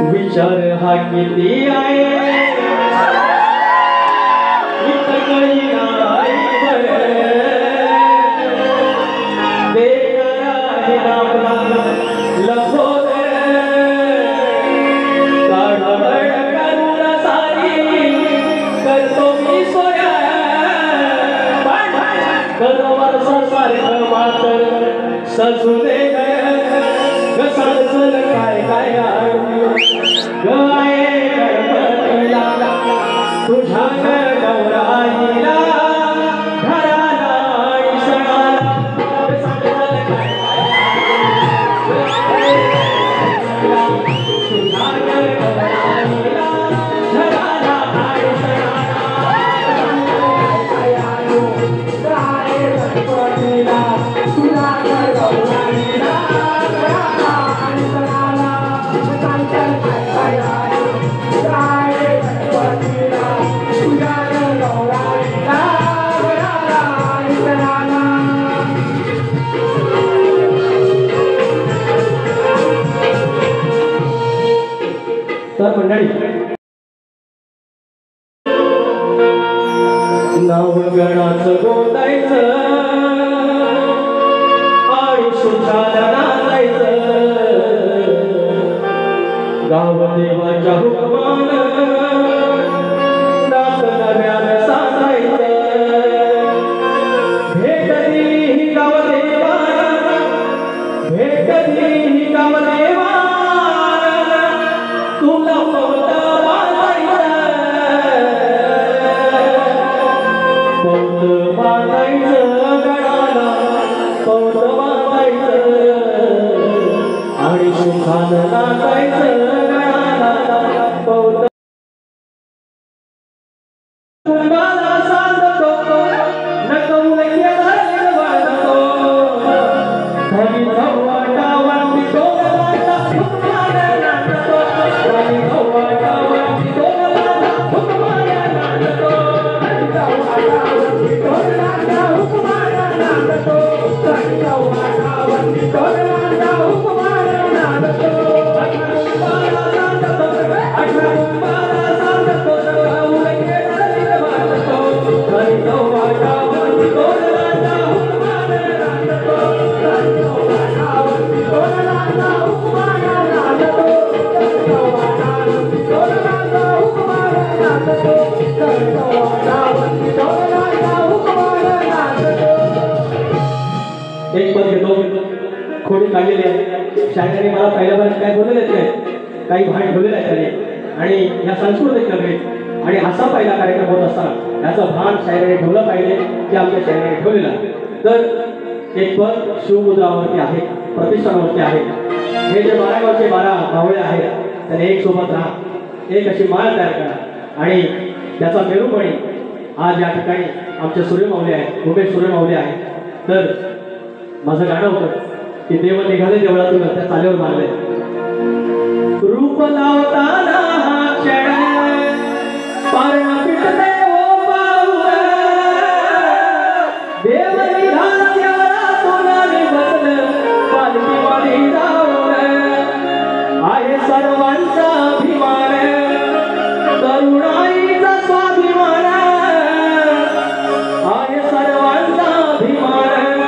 विचार हा किती आहे इथं काही नाही बेकरारी नामला लखोद काढवड करून सारी करतो मी सोया बरोबर सारखं मातर सजू दे सजल काय काय गाये गणपतीला तुझ्या गौराईला घराला आणि सणाला सजल काय तुझ्या गौराईला घराला आणि सणाला तुझ्या गौराईला तर मंडळी नाव गणाचं गोंदायचं आणि सुखाला नाचायचं गाव देवाच्या हुकमानं नाच नव्यानं साजायचं भेट दिली गाव देवानं भेट दिली गाव देवानं तुला पौत बांधायचं गडाला पौत बांधायचं आणि सुखानं नाचायचं गडाला पौत तुम्हाला सांगतो नकवून केलं वाटतो धनी वाटावरती डोलाला हुकमानं नाचतो धनी वाटावरती डोलाला हुकमानं नाचतो डोलाला हुकमानं नाचतो धनी वाटावरती डोलाला हुकमानं नाचतो अठरा कुंभाला सांगतो नकवून केलं वाटतो धनी वाटावरती डोलाला हुकमानं नाचतो धनी वाटावरती डोलाला हुकमानं नाचतो धनी वाटावरती डोलाला हुकमानं नाचतो धनी वाटावरती डोलाला हुकमानं नाचतो. एक पद घेतो खोडी काढलेली आहे शायराने मला पहिल्यापर्यंत काय बोललेले नाही काही भान ठेवलेलं आहे त्याने आणि या सांस्कृतिक नव्हे आणि असा पहिला कार्यक्रम होत असताना याचं भान शायराने ठेवलं पाहिजे की आमच्या शायराने ठेवलेलं आहे. तर एक पद शिवमुद्रावरती आहे प्रतिष्ठानावरती आहे हे जे 12 गावचे 12 मावळे आहेत त्याने एक सोबत राहा एक अशी माळ तयार करा आणि त्याचा मेरुमणी आज या ठिकाणी आमचे सूर्यमाऊली आहेत उमेश सूर्यमाऊली आहेत. तर माझं गाणं होतं की देव निघाले देवळातून त्या चालेवर मारले रूप लावताना हा क्षण पारण पिटते ओ पाऊल देव निघाला देवळातून आणि बसलं पालखी वाली जाऊन आहे सर्वांचा अभिमान तरुणाईचा स्वाभिमान आहे सर्वांचा अभिमान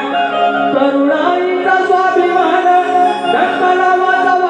तरुणाईचा स्वाभिमान ढकला वाजवा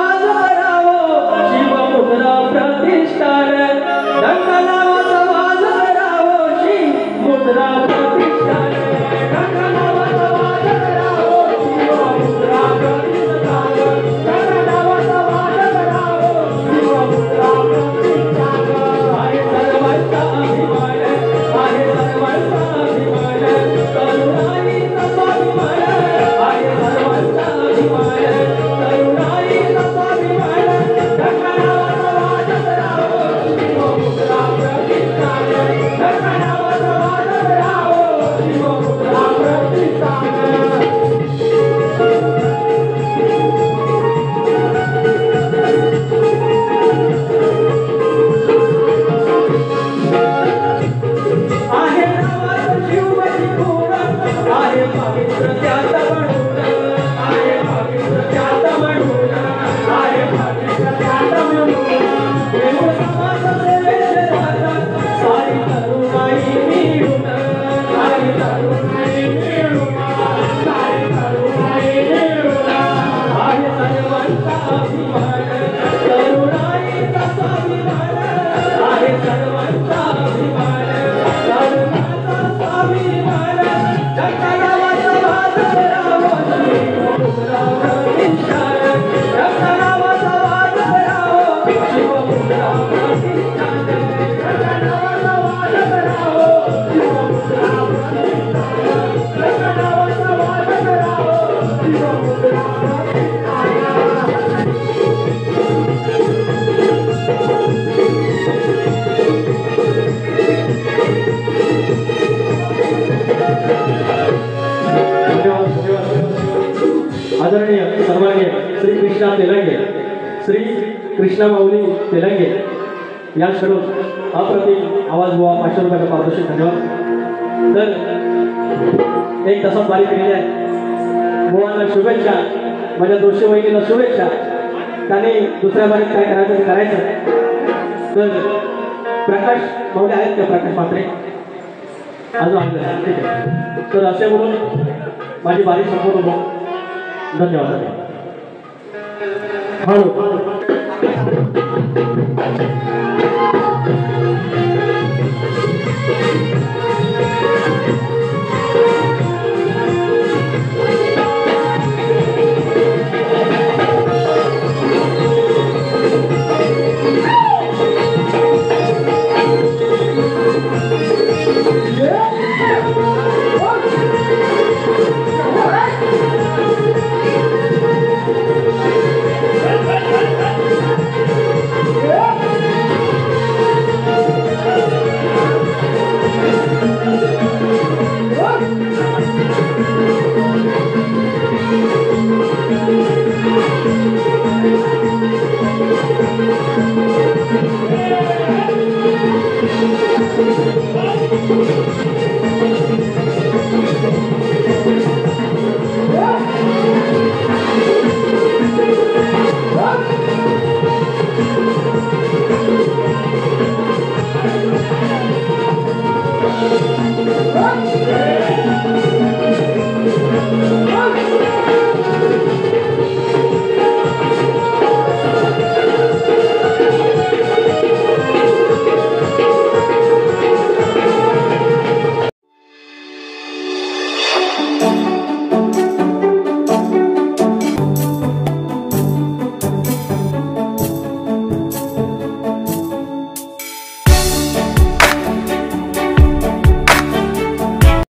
कृष्णा माऊली तेलंगे यांकडून अप्रतिम आवाज बुवा 500 रुपयाचा पारितोषिक धन्यवाद. तर एक तसा बारी केलेली आहे. बुवांना शुभेच्छा, माझ्या दोषी वहिनीला शुभेच्छा. त्याने दुसऱ्या बारीत काय करायचं ते करायचं. तर प्रकाश माऊली आहेत का? प्रकाश मात्रे अजून आणलं, ठीक आहे. तर असे म्हणून माझी बारी संपूर्ण होतो. धन्यवाद. हॅलो.